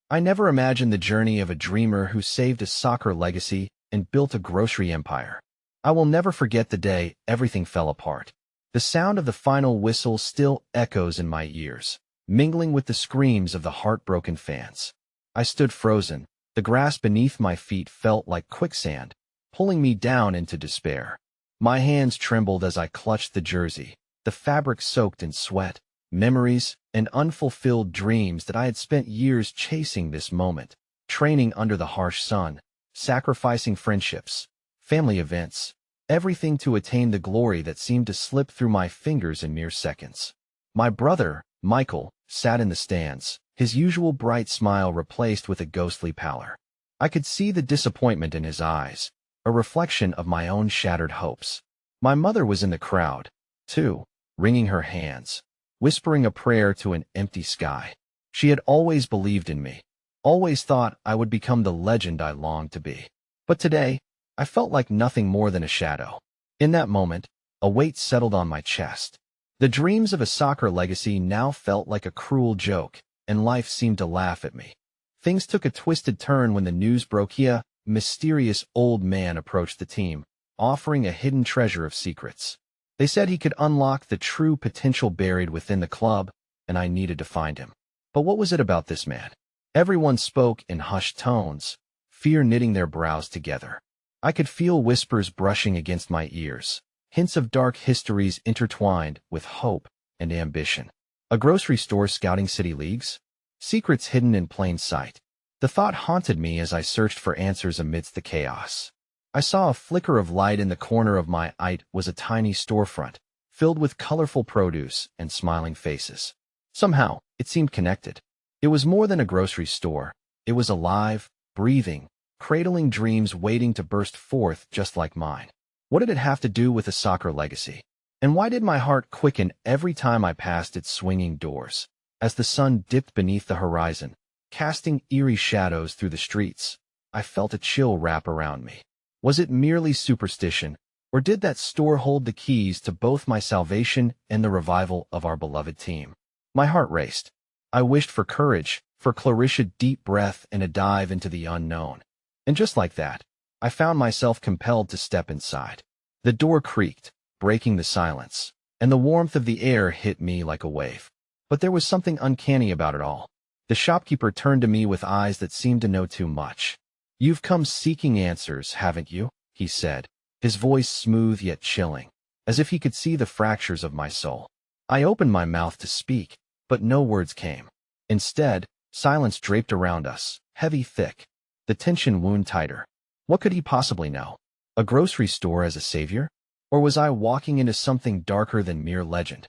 I never imagined the journey of a dreamer who saved a soccer legacy and built a grocery empire. I will never forget the day everything fell apart. The sound of the final whistle still echoes in my ears, mingling with the screams of the heartbroken fans. I stood frozen. The grass beneath my feet felt like quicksand, pulling me down into despair. My hands trembled as I clutched the jersey, the fabric soaked in sweat, memories, and unfulfilled dreams that I had spent years chasing this moment, training under the harsh sun, sacrificing friendships, family events, everything to attain the glory that seemed to slip through my fingers in mere seconds. My brother, Michael, sat in the stands, his usual bright smile replaced with a ghostly pallor. I could see the disappointment in his eyes, a reflection of my own shattered hopes. My mother was in the crowd, too, wringing her hands, whispering a prayer to an empty sky. She had always believed in me, always thought I would become the legend I longed to be. But today, I felt like nothing more than a shadow. In that moment, a weight settled on my chest. The dreams of a soccer legacy now felt like a cruel joke, and life seemed to laugh at me. Things took a twisted turn when the news broke. A mysterious old man approached the team, offering a hidden treasure of secrets. They said he could unlock the true potential buried within the club, and I needed to find him. But what was it about this man? Everyone spoke in hushed tones, fear knitting their brows together. I could feel whispers brushing against my ears, hints of dark histories intertwined with hope and ambition. A grocery store scouting city leagues? Secrets hidden in plain sight. The thought haunted me as I searched for answers amidst the chaos. I saw a flicker of light in the corner of my eye. It was a tiny storefront, filled with colorful produce and smiling faces. Somehow, it seemed connected. It was more than a grocery store. It was alive, breathing, cradling dreams waiting to burst forth just like mine. What did it have to do with a soccer legacy? And why did my heart quicken every time I passed its swinging doors? As the sun dipped beneath the horizon, casting eerie shadows through the streets, I felt a chill wrap around me. Was it merely superstition, or did that store hold the keys to both my salvation and the revival of our beloved team? My heart raced. I wished for courage, for Clarissa, deep breath and a dive into the unknown. And just like that, I found myself compelled to step inside. The door creaked, breaking the silence, and the warmth of the air hit me like a wave. But there was something uncanny about it all. The shopkeeper turned to me with eyes that seemed to know too much. "You've come seeking answers, haven't you?" he said, his voice smooth yet chilling, as if he could see the fractures of my soul. I opened my mouth to speak, but no words came. Instead, silence draped around us, heavy, thick. The tension wound tighter. What could he possibly know? A grocery store as a savior? Or was I walking into something darker than mere legend?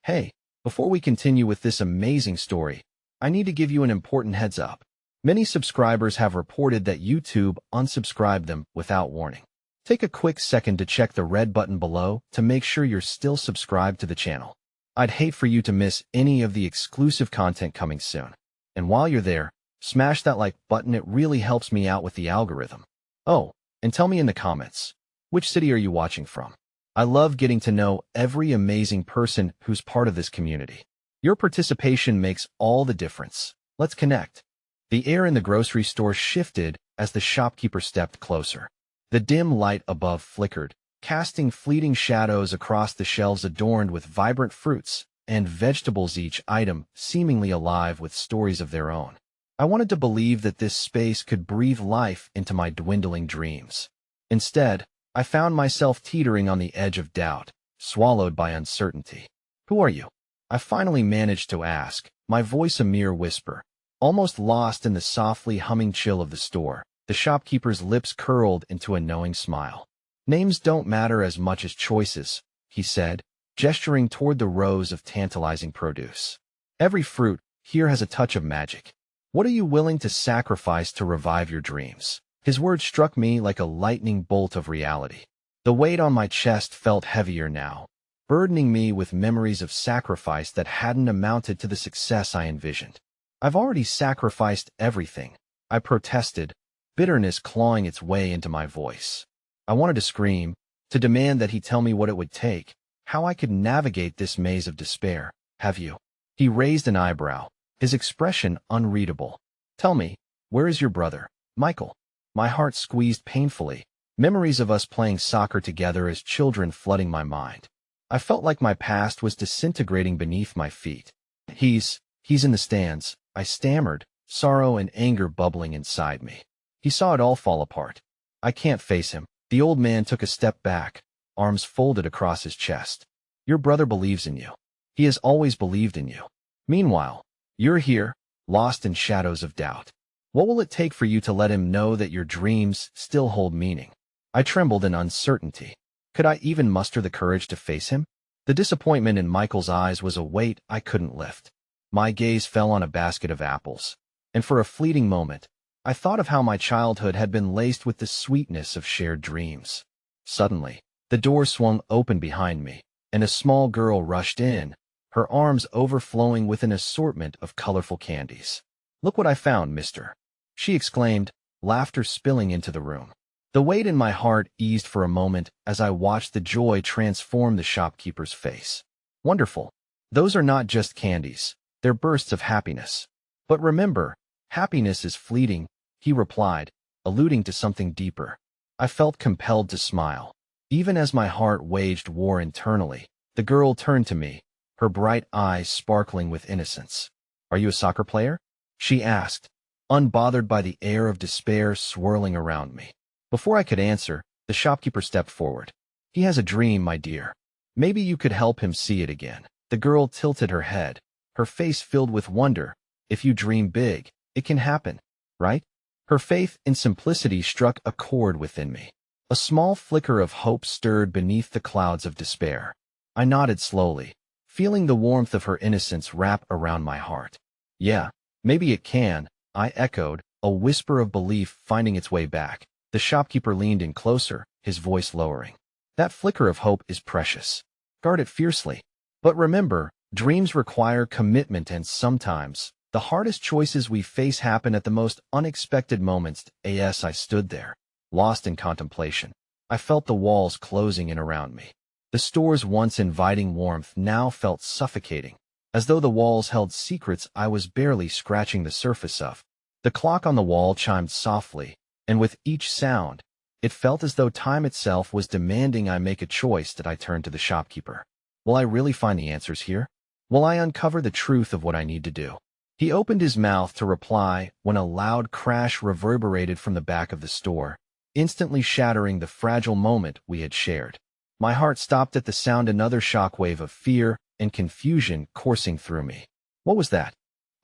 Hey, before we continue with this amazing story, I need to give you an important heads up. Many subscribers have reported that YouTube unsubscribed them without warning. Take a quick second to check the red button below to make sure you're still subscribed to the channel. I'd hate for you to miss any of the exclusive content coming soon. And while you're there, smash that like button. It really helps me out with the algorithm. Oh, and tell me in the comments, which city are you watching from? I love getting to know every amazing person who's part of this community. Your participation makes all the difference. Let's connect. The air in the grocery store shifted as the shopkeeper stepped closer. The dim light above flickered, casting fleeting shadows across the shelves adorned with vibrant fruits and vegetables, each item seemingly alive with stories of their own. I wanted to believe that this space could breathe life into my dwindling dreams. Instead, I found myself teetering on the edge of doubt, swallowed by uncertainty. "Who are you?" I finally managed to ask, my voice a mere whisper. Almost lost in the softly humming chill of the store, the shopkeeper's lips curled into a knowing smile. "Names don't matter as much as choices," he said, gesturing toward the rows of tantalizing produce. "Every fruit here has a touch of magic. What are you willing to sacrifice to revive your dreams?" His words struck me like a lightning bolt of reality. The weight on my chest felt heavier now, burdening me with memories of sacrifice that hadn't amounted to the success I envisioned. "I've already sacrificed everything," I protested, bitterness clawing its way into my voice. I wanted to scream, to demand that he tell me what it would take, how I could navigate this maze of despair. "Have you?" He raised an eyebrow, his expression unreadable. Tell me, where is your brother, Michael? My heart squeezed painfully, memories of us playing soccer together as children flooding my mind. I felt like my past was disintegrating beneath my feet. He's in the stands, I stammered, sorrow and anger bubbling inside me. He saw it all fall apart. I can't face him. The old man took a step back, arms folded across his chest. Your brother believes in you. He has always believed in you. Meanwhile, you're here, lost in shadows of doubt. What will it take for you to let him know that your dreams still hold meaning? I trembled in uncertainty. Could I even muster the courage to face him? The disappointment in Michael's eyes was a weight I couldn't lift. My gaze fell on a basket of apples, and for a fleeting moment, I thought of how my childhood had been laced with the sweetness of shared dreams. Suddenly, the door swung open behind me, and a small girl rushed in, her arms overflowing with an assortment of colorful candies. Look what I found, mister, she exclaimed, laughter spilling into the room. The weight in my heart eased for a moment as I watched the joy transform the shopkeeper's face. Wonderful. Those are not just candies, they're bursts of happiness. But remember, happiness is fleeting, he replied, alluding to something deeper. I felt compelled to smile. Even as my heart waged war internally, the girl turned to me, her bright eyes sparkling with innocence. Are you a soccer player? She asked, unbothered by the air of despair swirling around me. Before I could answer, the shopkeeper stepped forward. He has a dream, my dear. Maybe you could help him see it again. The girl tilted her head, her face filled with wonder. If you dream big, it can happen, right? Her faith in simplicity struck a chord within me. A small flicker of hope stirred beneath the clouds of despair. I nodded slowly, feeling the warmth of her innocence wrap around my heart. Yeah, maybe it can, I echoed, a whisper of belief finding its way back. The shopkeeper leaned in closer, his voice lowering. That flicker of hope is precious. Guard it fiercely. But remember, dreams require commitment, and sometimes, the hardest choices we face happen at the most unexpected moments. As I stood there, lost in contemplation, I felt the walls closing in around me. The store's once inviting warmth now felt suffocating, as though the walls held secrets I was barely scratching the surface of. The clock on the wall chimed softly, and with each sound, it felt as though time itself was demanding I make a choice. That I turned to the shopkeeper. Will I really find the answers here? Will I uncover the truth of what I need to do? He opened his mouth to reply when a loud crash reverberated from the back of the store, instantly shattering the fragile moment we had shared. My heart stopped at the sound, another shockwave of fear and confusion coursing through me. What was that?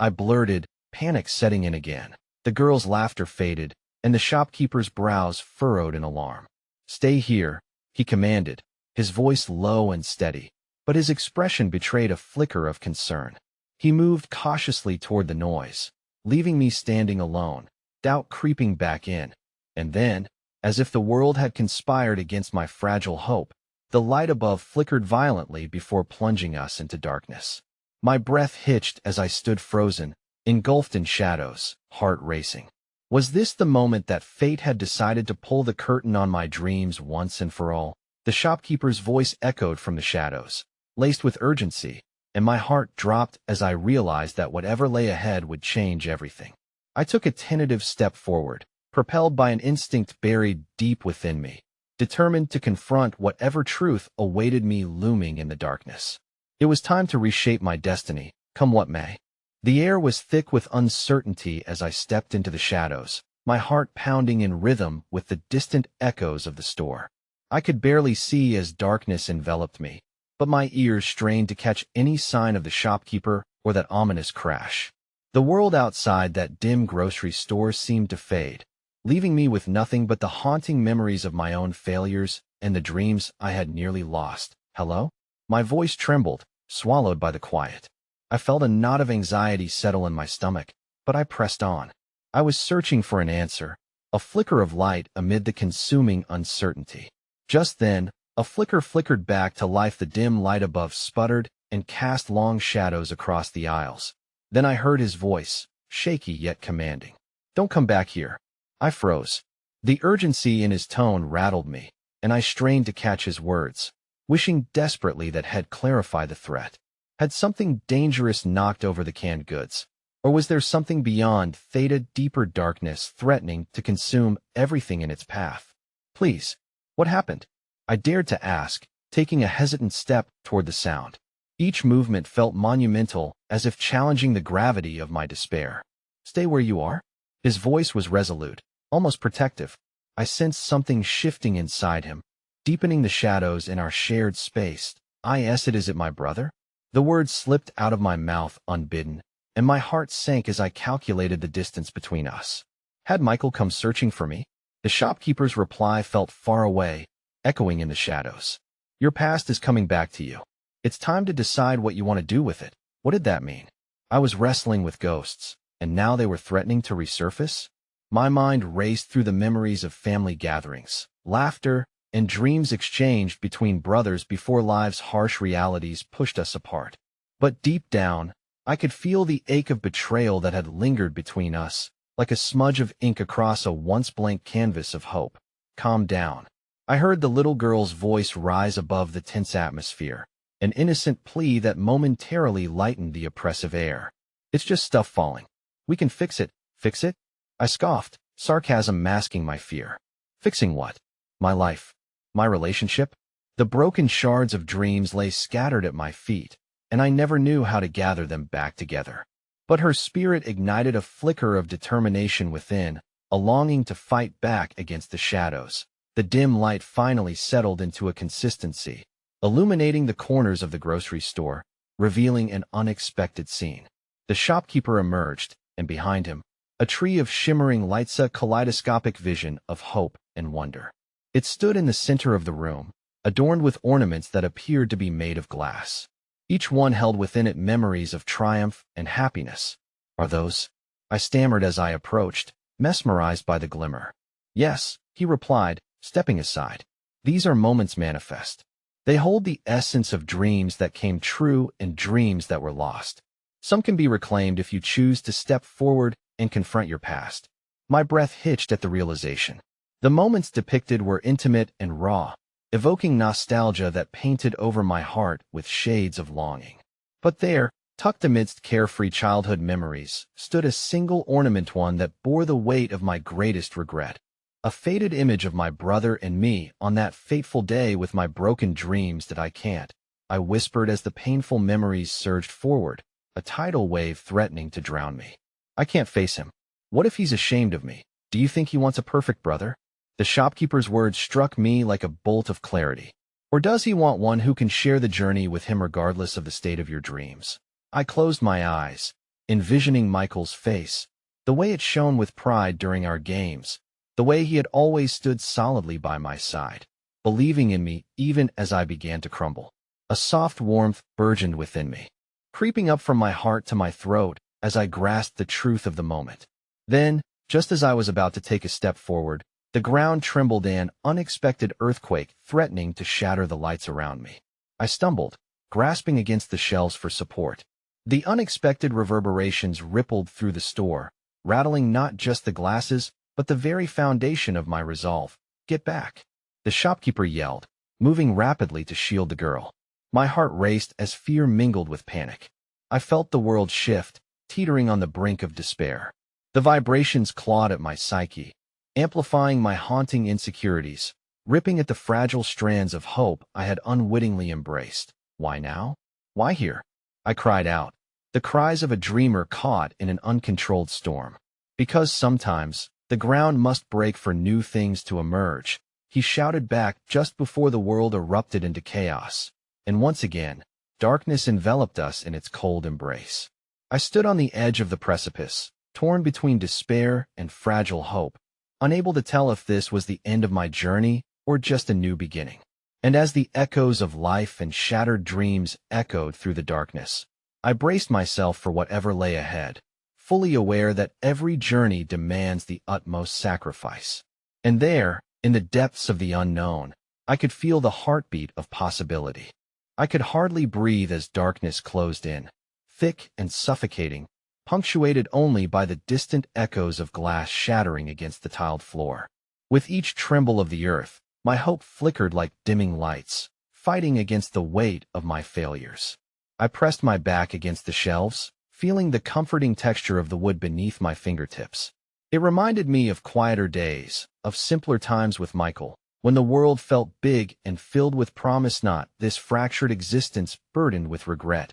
I blurted, panic setting in again. The girl's laughter faded, and the shopkeeper's brows furrowed in alarm. Stay here, he commanded, his voice low and steady, but his expression betrayed a flicker of concern. He moved cautiously toward the noise, leaving me standing alone, doubt creeping back in. And then, as if the world had conspired against my fragile hope, the light above flickered violently before plunging us into darkness. My breath hitched as I stood frozen, engulfed in shadows, heart racing. Was this the moment that fate had decided to pull the curtain on my dreams once and for all? The shopkeeper's voice echoed from the shadows, laced with urgency, and my heart dropped as I realized that whatever lay ahead would change everything. I took a tentative step forward, propelled by an instinct buried deep within me, determined to confront whatever truth awaited me looming in the darkness. It was time to reshape my destiny, come what may. The air was thick with uncertainty as I stepped into the shadows, my heart pounding in rhythm with the distant echoes of the store. I could barely see as darkness enveloped me, but my ears strained to catch any sign of the shopkeeper or that ominous crash. The world outside that dim grocery store seemed to fade, leaving me with nothing but the haunting memories of my own failures and the dreams I had nearly lost. Hello? My voice trembled, swallowed by the quiet. I felt a knot of anxiety settle in my stomach, but I pressed on. I was searching for an answer, a flicker of light amid the consuming uncertainty. Just then, a flicker flickered back to life. The dim light above sputtered and cast long shadows across the aisles. Then I heard his voice, shaky yet commanding. Don't come back here. I froze. The urgency in his tone rattled me, and I strained to catch his words, wishing desperately that had clarified the threat. Had something dangerous knocked over the canned goods? Or was there something beyond, theta, deeper darkness threatening to consume everything in its path? Please, what happened? I dared to ask, taking a hesitant step toward the sound. Each movement felt monumental, as if challenging the gravity of my despair. Stay where you are? His voice was resolute, almost protective. I sensed something shifting inside him, deepening the shadows in our shared space. Is it my brother? The words slipped out of my mouth unbidden, and my heart sank as I calculated the distance between us. Had Michael come searching for me? The shopkeeper's reply felt far away, echoing in the shadows. Your past is coming back to you. It's time to decide what you want to do with it. What did that mean? I was wrestling with ghosts, and now they were threatening to resurface? My mind raced through the memories of family gatherings, laughter, and dreams exchanged between brothers before life's harsh realities pushed us apart. But deep down, I could feel the ache of betrayal that had lingered between us, like a smudge of ink across a once blank canvas of hope. Calm down. I heard the little girl's voice rise above the tense atmosphere, an innocent plea that momentarily lightened the oppressive air. It's just stuff falling. We can fix it. Fix it? I scoffed, sarcasm masking my fear. Fixing what? My life. My relationship? The broken shards of dreams lay scattered at my feet, and I never knew how to gather them back together. But her spirit ignited a flicker of determination within, a longing to fight back against the shadows. The dim light finally settled into a consistency, illuminating the corners of the grocery store, revealing an unexpected scene. The shopkeeper emerged, and behind him, a tree of shimmering lights, a kaleidoscopic vision of hope and wonder. It stood in the center of the room, adorned with ornaments that appeared to be made of glass. Each one held within it memories of triumph and happiness. Are those? I stammered as I approached, mesmerized by the glimmer. Yes, he replied, stepping aside. These are moments manifest. They hold the essence of dreams that came true and dreams that were lost. Some can be reclaimed if you choose to step forward and confront your past. My breath hitched at the realization. The moments depicted were intimate and raw, evoking nostalgia that painted over my heart with shades of longing. But there, tucked amidst carefree childhood memories, stood a single ornament, one that bore the weight of my greatest regret. A faded image of my brother and me on that fateful day with my broken dreams that I can't. I whispered as the painful memories surged forward, a tidal wave threatening to drown me. I can't face him. What if he's ashamed of me? Do you think he wants a perfect brother? The shopkeeper's words struck me like a bolt of clarity. Or does he want one who can share the journey with him regardless of the state of your dreams? I closed my eyes, envisioning Michael's face, the way it shone with pride during our games, the way he had always stood solidly by my side, believing in me even as I began to crumble. A soft warmth burgeoned within me, creeping up from my heart to my throat as I grasped the truth of the moment. Then, just as I was about to take a step forward, the ground trembled, an unexpected earthquake threatening to shatter the lights around me. I stumbled, grasping against the shelves for support. The unexpected reverberations rippled through the store, rattling not just the glasses, but the very foundation of my resolve. Get back! The shopkeeper yelled, moving rapidly to shield the girl. My heart raced as fear mingled with panic. I felt the world shift, teetering on the brink of despair. The vibrations clawed at my psyche, amplifying my haunting insecurities, ripping at the fragile strands of hope I had unwittingly embraced. Why now? Why here? I cried out, the cries of a dreamer caught in an uncontrolled storm. Because sometimes, the ground must break for new things to emerge, he shouted back just before the world erupted into chaos. And once again, darkness enveloped us in its cold embrace. I stood on the edge of the precipice, torn between despair and fragile hope, unable to tell if this was the end of my journey or just a new beginning. And as the echoes of life and shattered dreams echoed through the darkness, I braced myself for whatever lay ahead, fully aware that every journey demands the utmost sacrifice. And there, in the depths of the unknown, I could feel the heartbeat of possibility. I could hardly breathe as darkness closed in, thick and suffocating, punctuated only by the distant echoes of glass shattering against the tiled floor. With each tremble of the earth, my hope flickered like dimming lights, fighting against the weight of my failures. I pressed my back against the shelves, feeling the comforting texture of the wood beneath my fingertips. It reminded me of quieter days, of simpler times with Michael, when the world felt big and filled with promise, not this fractured existence burdened with regret.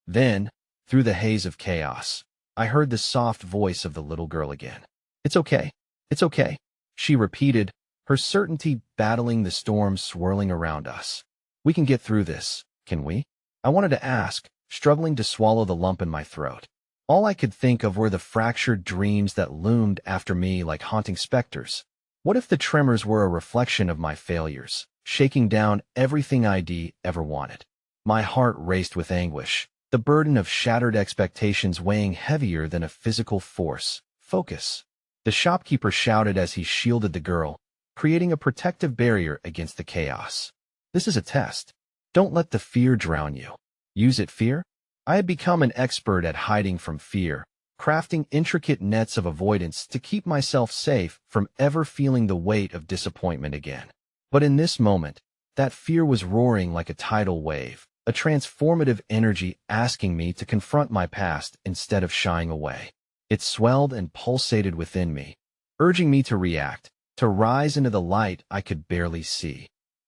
Then, through the haze of chaos, I heard the soft voice of the little girl again. "It's okay. It's okay," she repeated, her certainty battling the storm swirling around us. "We can get through this, can we?" I wanted to ask, struggling to swallow the lump in my throat. All I could think of were the fractured dreams that loomed after me like haunting specters. What if the tremors were a reflection of my failures, shaking down everything I'd ever wanted? My heart raced with anguish, the burden of shattered expectations weighing heavier than a physical force. "Focus," the shopkeeper shouted as he shielded the girl, creating a protective barrier against the chaos. "This is a test. Don't let the fear drown you. Use it, fear." I had become an expert at hiding from fear, crafting intricate nets of avoidance to keep myself safe from ever feeling the weight of disappointment again. But in this moment, that fear was roaring like a tidal wave, a transformative energy asking me to confront my past instead of shying away. It swelled and pulsated within me, urging me to react, to rise into the light I could barely see.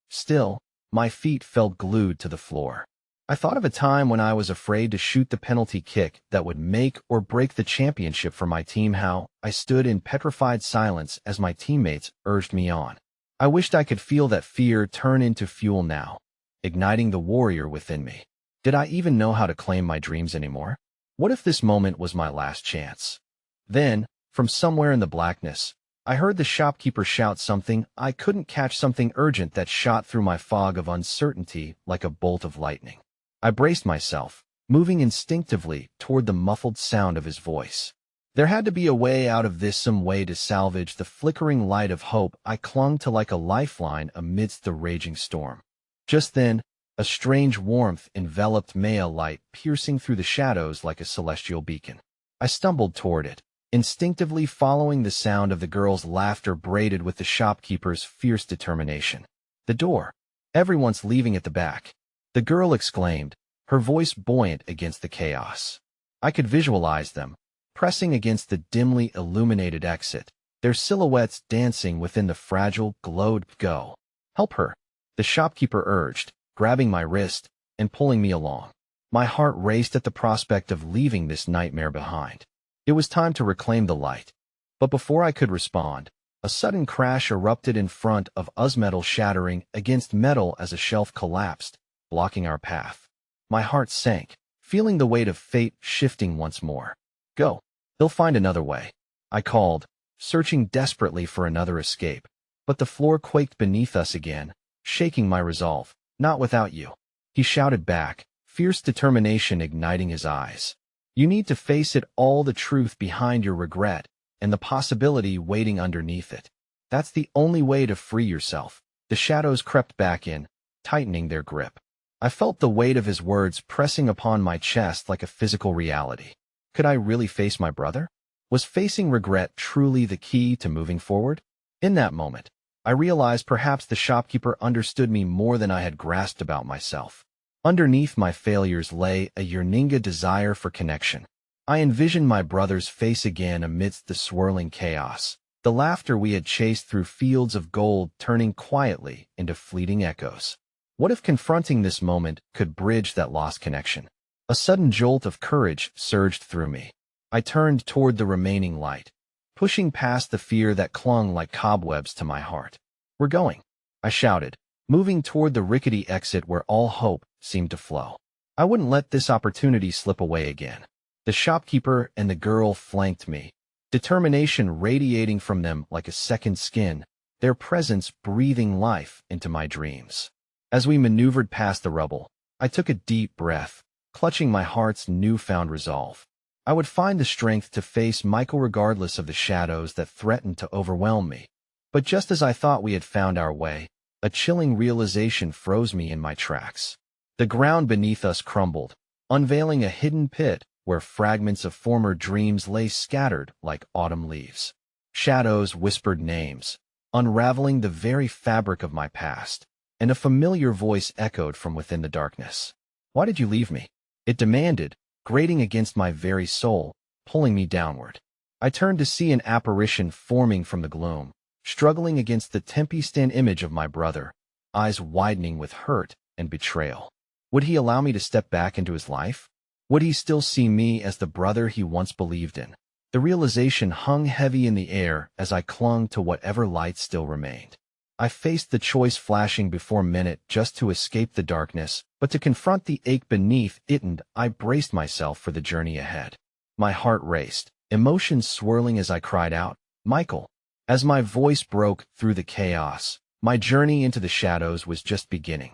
Still, my feet felt glued to the floor. I thought of a time when I was afraid to shoot the penalty kick that would make or break the championship for my team, how I stood in petrified silence as my teammates urged me on. I wished I could feel that fear turn into fuel now, igniting the warrior within me. Did I even know how to claim my dreams anymore? What if this moment was my last chance? Then, from somewhere in the blackness, I heard the shopkeeper shout something I couldn't catch, something urgent that shot through my fog of uncertainty like a bolt of lightning. I braced myself, moving instinctively toward the muffled sound of his voice. There had to be a way out of this, some way to salvage the flickering light of hope I clung to like a lifeline amidst the raging storm. Just then, a strange warmth enveloped me, a light piercing through the shadows like a celestial beacon. I stumbled toward it, instinctively following the sound of the girl's laughter braided with the shopkeeper's fierce determination. "The door. Everyone's leaving at the back," the girl exclaimed, her voice buoyant against the chaos. I could visualize them, pressing against the dimly illuminated exit, their silhouettes dancing within the fragile glowed. "Go. Help her," the shopkeeper urged, grabbing my wrist and pulling me along. My heart raced at the prospect of leaving this nightmare behind. It was time to reclaim the light. But before I could respond, a sudden crash erupted in front of us, metal shattering against metal as a shelf collapsed, blocking our path. My heart sank, feeling the weight of fate shifting once more. "Go. They'll find another way," I called, searching desperately for another escape. But the floor quaked beneath us again, shaking my resolve. "Not without you," he shouted back, fierce determination igniting his eyes. "You need to face it all, the truth behind your regret, and the possibility waiting underneath it. That's the only way to free yourself." The shadows crept back in, tightening their grip. I felt the weight of his words pressing upon my chest like a physical reality. Could I really face my brother? Was facing regret truly the key to moving forward? In that moment, I realized perhaps the shopkeeper understood me more than I had grasped about myself. Underneath my failures lay a yearning, desire for connection. I envisioned my brother's face again amidst the swirling chaos, the laughter we had chased through fields of gold turning quietly into fleeting echoes. What if confronting this moment could bridge that lost connection? A sudden jolt of courage surged through me. I turned toward the remaining light, pushing past the fear that clung like cobwebs to my heart. "We're going," I shouted, moving toward the rickety exit where all hope seemed to flow. I wouldn't let this opportunity slip away again. The shopkeeper and the girl flanked me, determination radiating from them like a second skin, their presence breathing life into my dreams. As we maneuvered past the rubble, I took a deep breath, clutching my heart's newfound resolve. I would find the strength to face Michael regardless of the shadows that threatened to overwhelm me. But just as I thought we had found our way, a chilling realization froze me in my tracks. The ground beneath us crumbled, unveiling a hidden pit where fragments of former dreams lay scattered like autumn leaves. Shadows whispered names, unraveling the very fabric of my past, and a familiar voice echoed from within the darkness. "Why did you leave me?" it demanded, grating against my very soul, pulling me downward. I turned to see an apparition forming from the gloom, struggling against the tempest-stand image of my brother, eyes widening with hurt and betrayal. Would he allow me to step back into his life? Would he still see me as the brother he once believed in? The realization hung heavy in the air as I clung to whatever light still remained. I faced the choice flashing before me just to escape the darkness, but to confront the ache beneath it, and I braced myself for the journey ahead. My heart raced, emotions swirling as I cried out, "Michael!" As my voice broke through the chaos, my journey into the shadows was just beginning.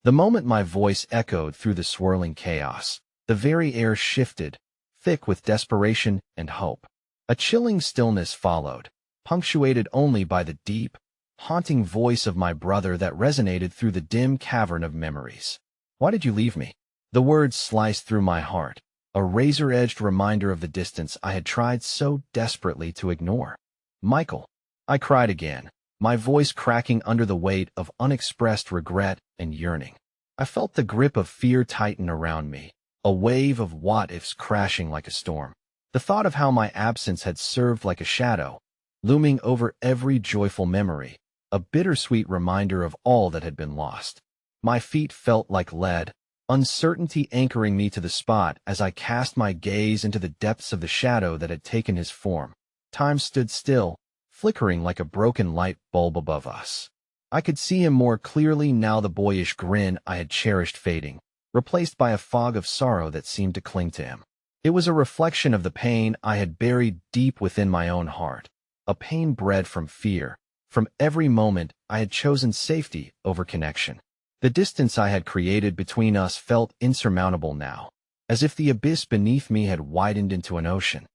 The moment my voice echoed through the swirling chaos, the very air shifted, thick with desperation and hope. A chilling stillness followed, punctuated only by the deep, haunting voice of my brother that resonated through the dim cavern of memories. "Why did you leave me?" The words sliced through my heart, a razor-edged reminder of the distance I had tried so desperately to ignore. "Michael," I cried again, my voice cracking under the weight of unexpressed regret and yearning. I felt the grip of fear tighten around me, a wave of what-ifs crashing like a storm. The thought of how my absence had served like a shadow, looming over every joyful memory, a bittersweet reminder of all that had been lost. My feet felt like lead, uncertainty anchoring me to the spot as I cast my gaze into the depths of the shadow that had taken his form. Time stood still, flickering like a broken light bulb above us. I could see him more clearly now, the boyish grin I had cherished fading, replaced by a fog of sorrow that seemed to cling to him. It was a reflection of the pain I had buried deep within my own heart, a pain bred from fear, from every moment I had chosen safety over connection. The distance I had created between us felt insurmountable now, as if the abyss beneath me had widened into an ocean.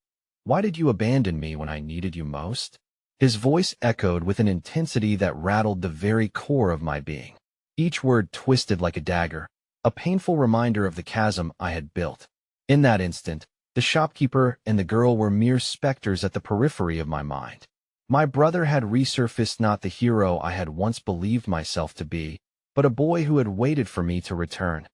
"Why did you abandon me when I needed you most?" His voice echoed with an intensity that rattled the very core of my being. Each word twisted like a dagger, a painful reminder of the chasm I had built. In that instant, the shopkeeper and the girl were mere specters at the periphery of my mind. My brother had resurfaced, not the hero I had once believed myself to be, but a boy who had waited for me to return.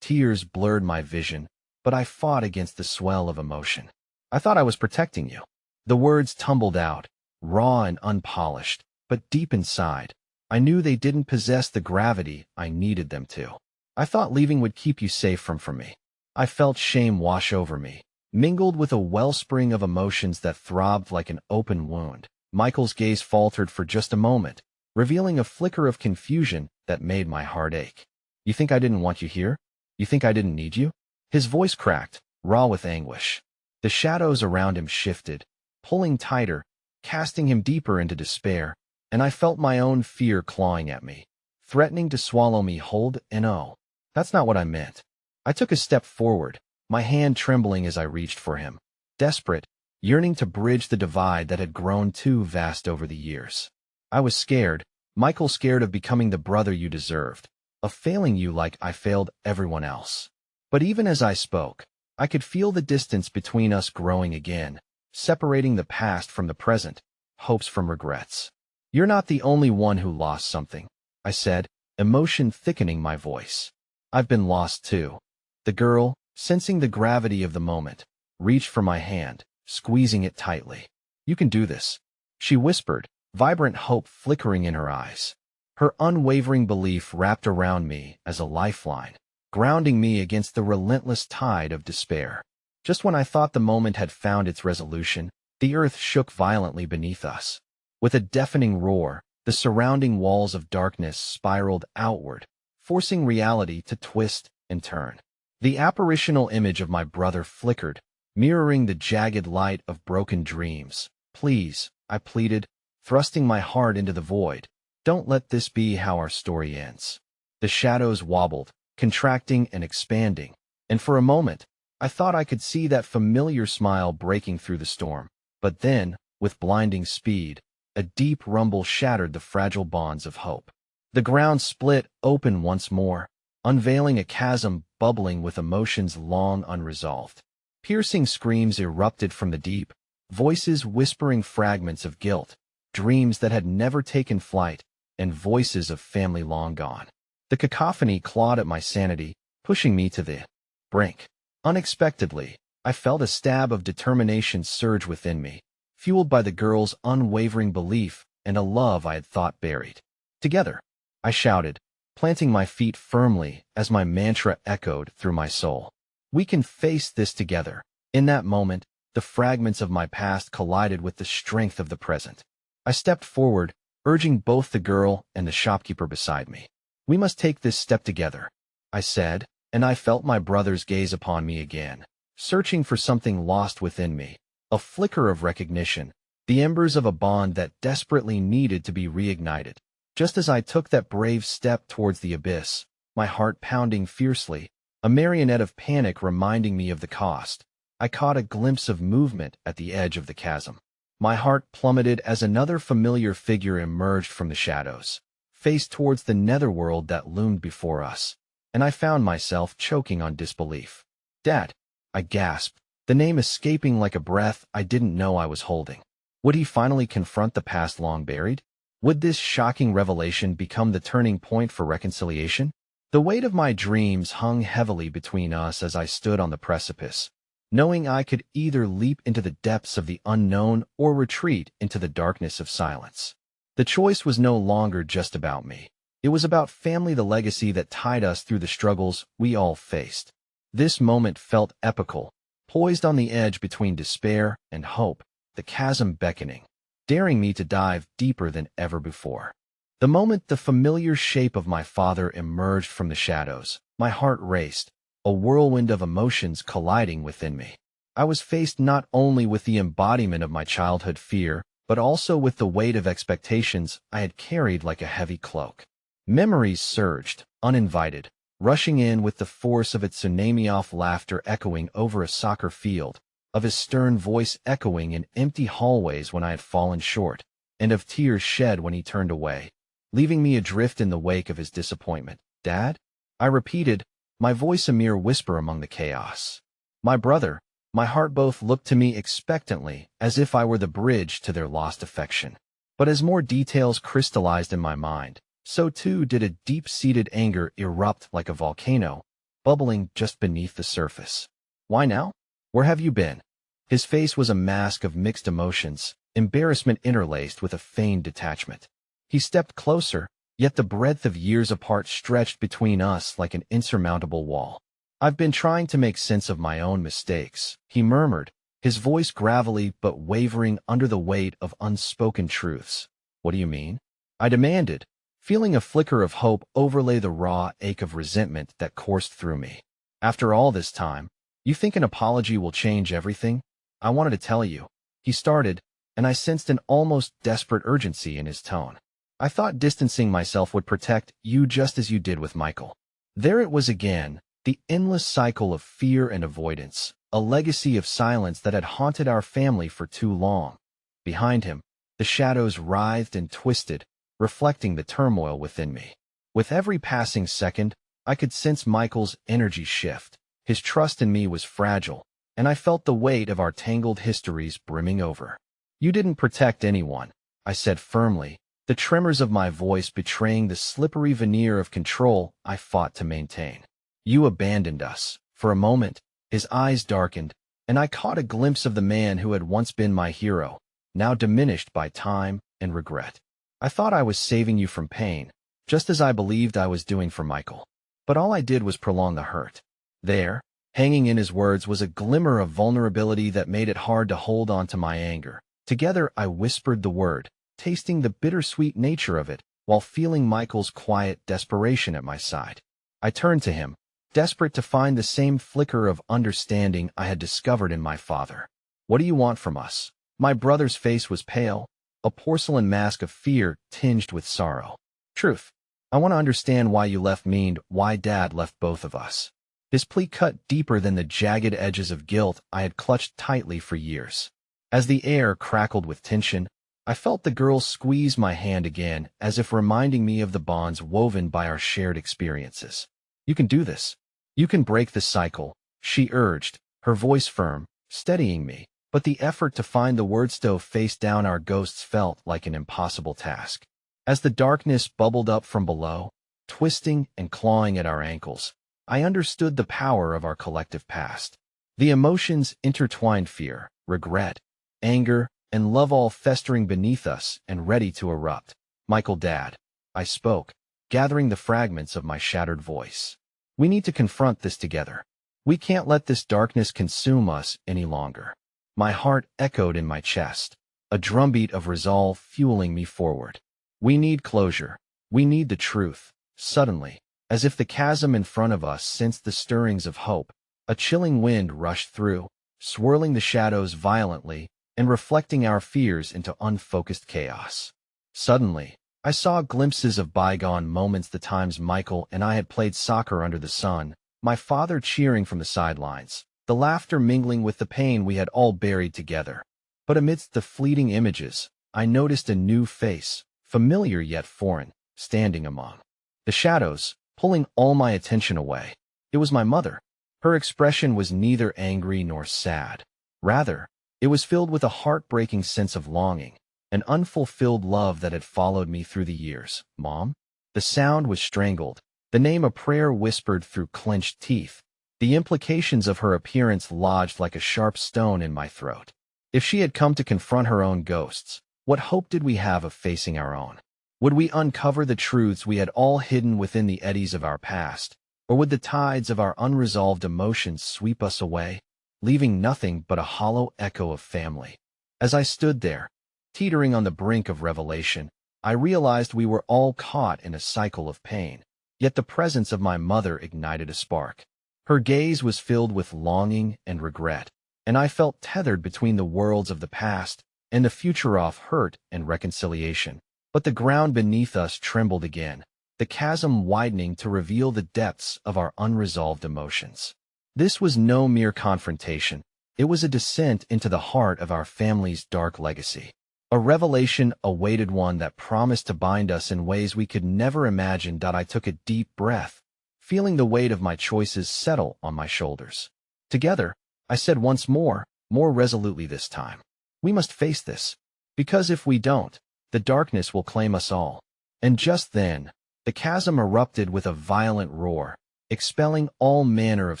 Tears blurred my vision, but I fought against the swell of emotion. "I thought I was protecting you." The words tumbled out, raw and unpolished, but deep inside, I knew they didn't possess the gravity I needed them to. "I thought leaving would keep you safe from me." I felt shame wash over me, mingled with a wellspring of emotions that throbbed like an open wound. Michael's gaze faltered for just a moment, revealing a flicker of confusion that made my heart ache. "You think I didn't want you here? You think I didn't need you?" His voice cracked, raw with anguish. The shadows around him shifted, pulling tighter, casting him deeper into despair, and I felt my own fear clawing at me, threatening to swallow me whole. And oh, that's not what I meant. I took a step forward, my hand trembling as I reached for him, desperate, yearning to bridge the divide that had grown too vast over the years. I was scared, Michael, scared of becoming the brother you deserved, of failing you like I failed everyone else. But even as I spoke, I could feel the distance between us growing again, separating the past from the present, hopes from regrets. "You're not the only one who lost something," I said, emotion thickening my voice. "I've been lost too." The girl, sensing the gravity of the moment, reached for my hand, squeezing it tightly. "You can do this," she whispered, vibrant hope flickering in her eyes. Her unwavering belief wrapped around me as a lifeline, grounding me against the relentless tide of despair. Just when I thought the moment had found its resolution, the earth shook violently beneath us. With a deafening roar, the surrounding walls of darkness spiraled outward, forcing reality to twist and turn. The apparitional image of my brother flickered, mirroring the jagged light of broken dreams. "Please," I pleaded, thrusting my heart into the void, "don't let this be how our story ends." The shadows wobbled, contracting and expanding, and for a moment, I thought I could see that familiar smile breaking through the storm. But then, with blinding speed, a deep rumble shattered the fragile bonds of hope. The ground split open once more, unveiling a chasm bubbling with emotions long unresolved. Piercing screams erupted from the deep, voices whispering fragments of guilt, dreams that had never taken flight, and voices of family long gone. The cacophony clawed at my sanity, pushing me to the brink. Unexpectedly, I felt a stab of determination surge within me, fueled by the girl's unwavering belief and a love I had thought buried. Together, I shouted, planting my feet firmly as my mantra echoed through my soul. We can face this together. In that moment, the fragments of my past collided with the strength of the present. I stepped forward, urging both the girl and the shopkeeper beside me. We must take this step together, I said, and I felt my brother's gaze upon me again, searching for something lost within me, a flicker of recognition, the embers of a bond that desperately needed to be reignited. Just as I took that brave step towards the abyss, my heart pounding fiercely, a marionette of panic reminding me of the cost, I caught a glimpse of movement at the edge of the chasm. My heart plummeted as another familiar figure emerged from the shadows, faced towards the netherworld that loomed before us, and I found myself choking on disbelief. "Dad," I gasped, the name escaping like a breath I didn't know I was holding. Would he finally confront the past long buried? Would this shocking revelation become the turning point for reconciliation? The weight of my dreams hung heavily between us as I stood on the precipice, knowing I could either leap into the depths of the unknown or retreat into the darkness of silence. The choice was no longer just about me. It was about family, the legacy that tied us through the struggles we all faced. This moment felt epical, poised on the edge between despair and hope, the chasm beckoning, daring me to dive deeper than ever before. The moment the familiar shape of my father emerged from the shadows, my heart raced, a whirlwind of emotions colliding within me. I was faced not only with the embodiment of my childhood fear, but also with the weight of expectations I had carried like a heavy cloak. Memories surged, uninvited, rushing in with the force of its tsunami of laughter echoing over a soccer field, of his stern voice echoing in empty hallways when I had fallen short, and of tears shed when he turned away, leaving me adrift in the wake of his disappointment. "Dad?" I repeated, my voice a mere whisper among the chaos. "My brother," my heart both looked to me expectantly, as if I were the bridge to their lost affection. But as more details crystallized in my mind, so too did a deep-seated anger erupt like a volcano, bubbling just beneath the surface. "Why now? Where have you been?" His face was a mask of mixed emotions, embarrassment interlaced with a feigned detachment. He stepped closer, yet the breadth of years apart stretched between us like an insurmountable wall. "I've been trying to make sense of my own mistakes," he murmured, his voice gravelly but wavering under the weight of unspoken truths. "What do you mean?" I demanded, feeling a flicker of hope overlay the raw ache of resentment that coursed through me. "After all this time, you think an apology will change everything? I wanted to tell you," he started, and I sensed an almost desperate urgency in his tone. "I thought distancing myself would protect you just as you did with Michael." There it was again, the endless cycle of fear and avoidance, a legacy of silence that had haunted our family for too long. Behind him, the shadows writhed and twisted, reflecting the turmoil within me. With every passing second, I could sense Michael's energy shift. His trust in me was fragile, and I felt the weight of our tangled histories brimming over. "You didn't protect anyone," I said firmly, the tremors of my voice betraying the slippery veneer of control I fought to maintain. "You abandoned us." For a moment, his eyes darkened, and I caught a glimpse of the man who had once been my hero, now diminished by time and regret. "I thought I was saving you from pain, just as I believed I was doing for Michael. But all I did was prolong the hurt." There, hanging in his words, was a glimmer of vulnerability that made it hard to hold on to my anger. Together I whispered the word, tasting the bittersweet nature of it, while feeling Michael's quiet desperation at my side. I turned to him, desperate to find the same flicker of understanding I had discovered in my father. "What do you want from us?" My brother's face was pale, a porcelain mask of fear tinged with sorrow. "Truth. I want to understand why you left me and why Dad left both of us." His plea cut deeper than the jagged edges of guilt I had clutched tightly for years. As the air crackled with tension, I felt the girl squeeze my hand again, as if reminding me of the bonds woven by our shared experiences. "You can do this. You can break the cycle," she urged, her voice firm, steadying me. But the effort to find the words stove face down our ghosts felt like an impossible task. As the darkness bubbled up from below, twisting and clawing at our ankles, I understood the power of our collective past. The emotions intertwined: fear, regret, anger, and love, all festering beneath us and ready to erupt. Michael, Dad, I spoke, gathering the fragments of my shattered voice. We need to confront this together. We can't let this darkness consume us any longer. My heart echoed in my chest, a drumbeat of resolve fueling me forward. We need closure. We need the truth. Suddenly, as if the chasm in front of us sensed the stirrings of hope, a chilling wind rushed through, swirling the shadows violently and reflecting our fears into unfocused chaos. Suddenly, I saw glimpses of bygone moments, the times Michael and I had played soccer under the sun, my father cheering from the sidelines, the laughter mingling with the pain we had all buried together. But amidst the fleeting images, I noticed a new face, familiar yet foreign, standing among the shadows, pulling all my attention away. It was my mother. Her expression was neither angry nor sad. Rather, it was filled with a heartbreaking sense of longing, an unfulfilled love that had followed me through the years. Mom? The sound was strangled, the name a prayer whispered through clenched teeth. The implications of her appearance lodged like a sharp stone in my throat. If she had come to confront her own ghosts, what hope did we have of facing our own? Would we uncover the truths we had all hidden within the eddies of our past, or would the tides of our unresolved emotions sweep us away, leaving nothing but a hollow echo of family? As I stood there, teetering on the brink of revelation, I realized we were all caught in a cycle of pain. Yet the presence of my mother ignited a spark. Her gaze was filled with longing and regret, and I felt tethered between the worlds of the past and the future of hurt and reconciliation. But the ground beneath us trembled again, the chasm widening to reveal the depths of our unresolved emotions. This was no mere confrontation. It was a descent into the heart of our family's dark legacy. A revelation awaited, one that promised to bind us in ways we could never imagine. I took a deep breath, feeling the weight of my choices settle on my shoulders. Together, I said once more resolutely this time, we must face this, because if we don't, the darkness will claim us all. And just then, the chasm erupted with a violent roar, expelling all manner of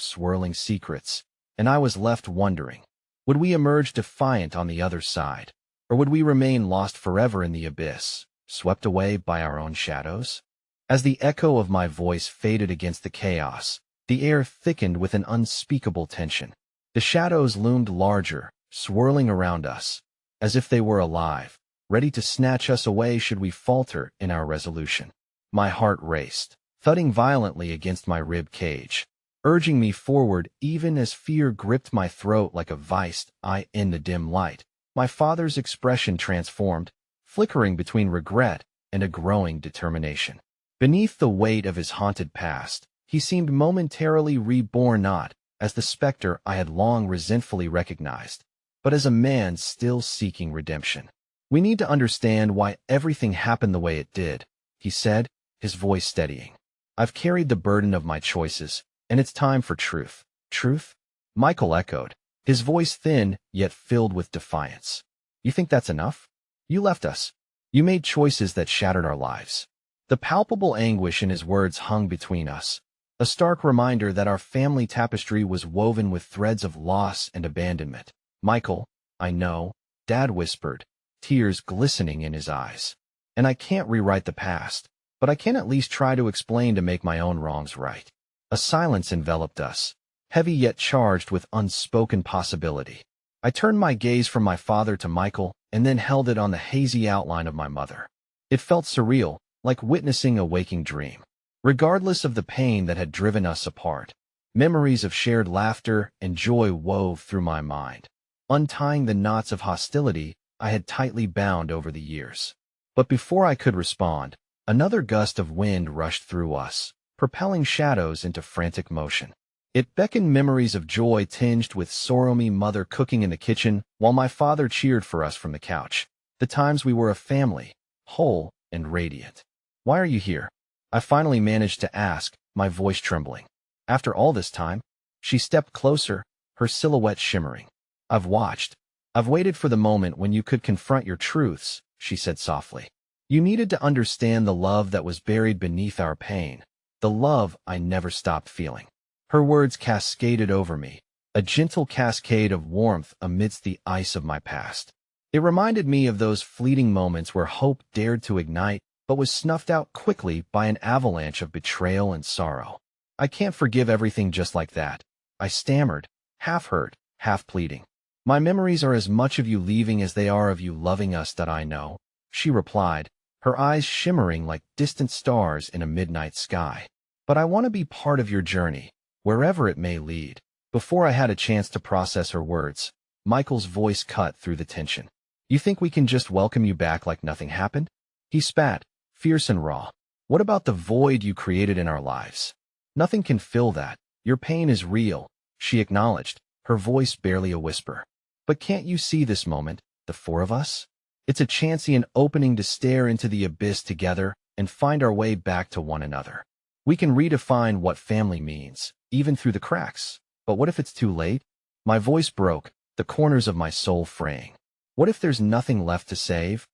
swirling secrets, and I was left wondering, would we emerge defiant on the other side, or would we remain lost forever in the abyss, swept away by our own shadows? As the echo of my voice faded against the chaos, the air thickened with an unspeakable tension. The shadows loomed larger, swirling around us, as if they were alive, ready to snatch us away should we falter in our resolution. My heart raced, thudding violently against my rib cage, urging me forward even as fear gripped my throat like a vice. In the dim light, my father's expression transformed, flickering between regret and a growing determination. Beneath the weight of his haunted past, he seemed momentarily reborn, not as the specter I had long resentfully recognized, but as a man still seeking redemption. We need to understand why everything happened the way it did, he said, his voice steadying. I've carried the burden of my choices, and it's time for truth. Truth? Michael echoed, his voice thin yet filled with defiance. You think that's enough? You left us. You made choices that shattered our lives. The palpable anguish in his words hung between us, a stark reminder that our family tapestry was woven with threads of loss and abandonment. Michael, I know, Dad whispered, tears glistening in his eyes. And I can't rewrite the past, but I can at least try to explain to make my own wrongs right. A silence enveloped us, heavy yet charged with unspoken possibility. I turned my gaze from my father to Michael and then held it on the hazy outline of my mother. It felt surreal, like witnessing a waking dream. Regardless of the pain that had driven us apart, memories of shared laughter and joy wove through my mind, untying the knots of hostility I had tightly bound over the years. But before I could respond, another gust of wind rushed through us, propelling shadows into frantic motion. It beckoned memories of joy tinged with sorrow, me mother cooking in the kitchen while my father cheered for us from the couch. The times we were a family, whole and radiant. Why are you here? I finally managed to ask, my voice trembling. After all this time, she stepped closer, her silhouette shimmering. I've waited for the moment when you could confront your truths, she said softly. You needed to understand the love that was buried beneath our pain, the love I never stopped feeling. Her words cascaded over me, a gentle cascade of warmth amidst the ice of my past. It reminded me of those fleeting moments where hope dared to ignite, but was snuffed out quickly by an avalanche of betrayal and sorrow. I can't forgive everything just like that, I stammered, half hurt, half pleading. My memories are as much of you leaving as they are of you loving us that I know, she replied, her eyes shimmering like distant stars in a midnight sky. But I want to be part of your journey, wherever it may lead. Before I had a chance to process her words, Michael's voice cut through the tension. You think we can just welcome you back like nothing happened? He spat, fierce and raw. What about the void you created in our lives? Nothing can fill that. Your pain is real, she acknowledged, her voice barely a whisper. But can't you see this moment, the four of us? It's a Chancian opening to stare into the abyss together and find our way back to one another. We can redefine what family means, even through the cracks. But what if it's too late? My voice broke, the corners of my soul fraying. What if there's nothing left to save?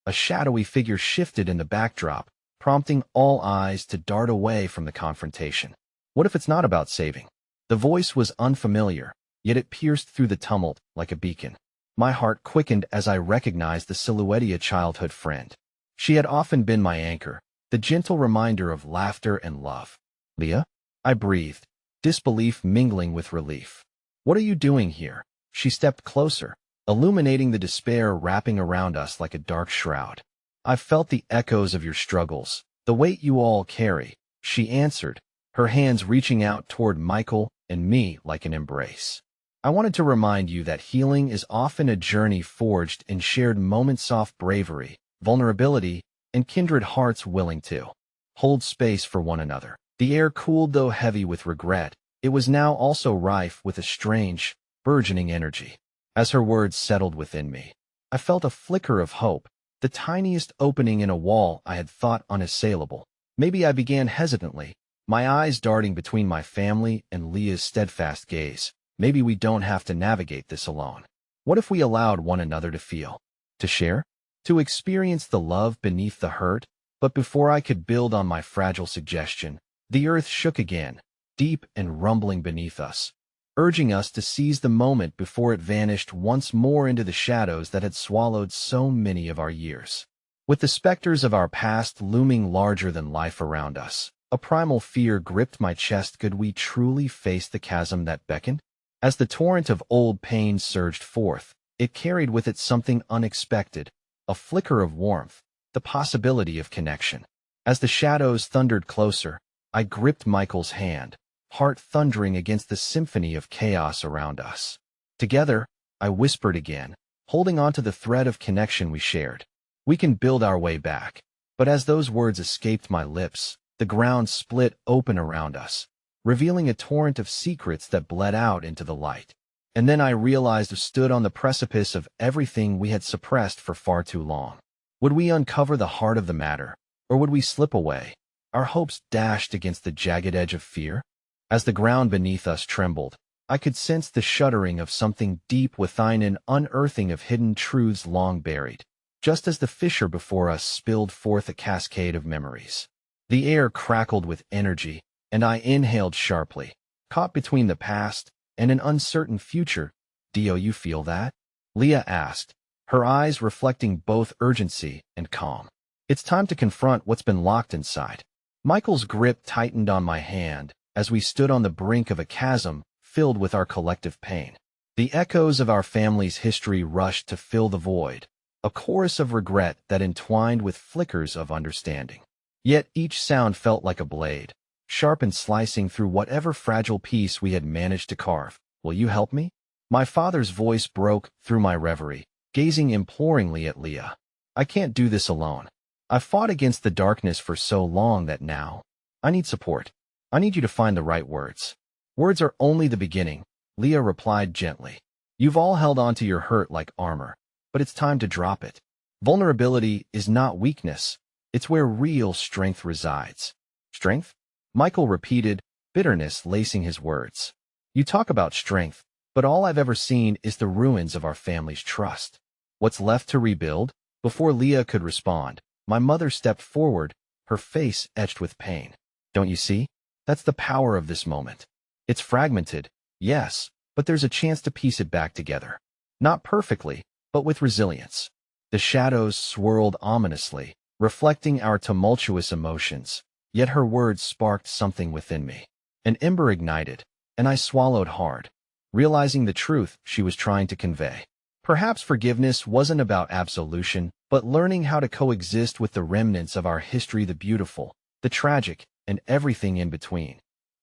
A shadowy figure shifted in the backdrop, prompting all eyes to dart away from the confrontation. What if it's not about saving? The voice was unfamiliar, yet it pierced through the tumult like a beacon. My heart quickened as I recognized the silhouette of a childhood friend. She had often been my anchor, the gentle reminder of laughter and love. Leah? I breathed, disbelief mingling with relief. What are you doing here? She stepped closer, illuminating the despair wrapping around us like a dark shroud. I've felt the echoes of your struggles, the weight you all carry, she answered, her hands reaching out toward Michael and me like an embrace. I wanted to remind you that healing is often a journey forged in shared moments of bravery, vulnerability, and kindred hearts willing to hold space for one another. The air cooled though heavy with regret. It was now also rife with a strange, burgeoning energy. As her words settled within me, I felt a flicker of hope, the tiniest opening in a wall I had thought unassailable. Maybe I began hesitantly, my eyes darting between my family and Leah's steadfast gaze. Maybe we don't have to navigate this alone. What if we allowed one another to feel, to share, to experience the love beneath the hurt? But before I could build on my fragile suggestion, the earth shook again, deep and rumbling beneath us, urging us to seize the moment before it vanished once more into the shadows that had swallowed so many of our years. With the specters of our past looming larger than life around us, a primal fear gripped my chest. Could we truly face the chasm that beckoned? As the torrent of old pain surged forth, it carried with it something unexpected, a flicker of warmth, the possibility of connection. As the shadows thundered closer, I gripped Michael's hand, heart thundering against the symphony of chaos around us. Together, I whispered again, holding on to the thread of connection we shared. We can build our way back. But as those words escaped my lips, the ground split open around us, revealing a torrent of secrets that bled out into the light. And then I realized I stood on the precipice of everything we had suppressed for far too long. Would we uncover the heart of the matter, or would we slip away, our hopes dashed against the jagged edge of fear? As the ground beneath us trembled, I could sense the shuddering of something deep within, an unearthing of hidden truths long buried, just as the fissure before us spilled forth a cascade of memories. The air crackled with energy, and I inhaled sharply, caught between the past and an uncertain future. Do you feel that? Leah asked, her eyes reflecting both urgency and calm. It's time to confront what's been locked inside. Michael's grip tightened on my hand as we stood on the brink of a chasm filled with our collective pain. The echoes of our family's history rushed to fill the void, a chorus of regret that entwined with flickers of understanding. Yet each sound felt like a blade, sharp and slicing through whatever fragile piece we had managed to carve. Will you help me? My father's voice broke through my reverie, gazing imploringly at Leah. I can't do this alone. I've fought against the darkness for so long that now I need support. I need you to find the right words. Words are only the beginning, Leah replied gently. You've all held on to your hurt like armor, but it's time to drop it. Vulnerability is not weakness. It's where real strength resides. Strength? Michael repeated, bitterness lacing his words. You talk about strength, but all I've ever seen is the ruins of our family's trust. What's left to rebuild? Before Leah could respond, my mother stepped forward, her face etched with pain. Don't you see? That's the power of this moment. It's fragmented, yes, but there's a chance to piece it back together. Not perfectly, but with resilience. The shadows swirled ominously, reflecting our tumultuous emotions, yet her words sparked something within me. An ember ignited, and I swallowed hard, realizing the truth she was trying to convey. Perhaps forgiveness wasn't about absolution, but learning how to coexist with the remnants of our history, the beautiful, the tragic, and everything in between.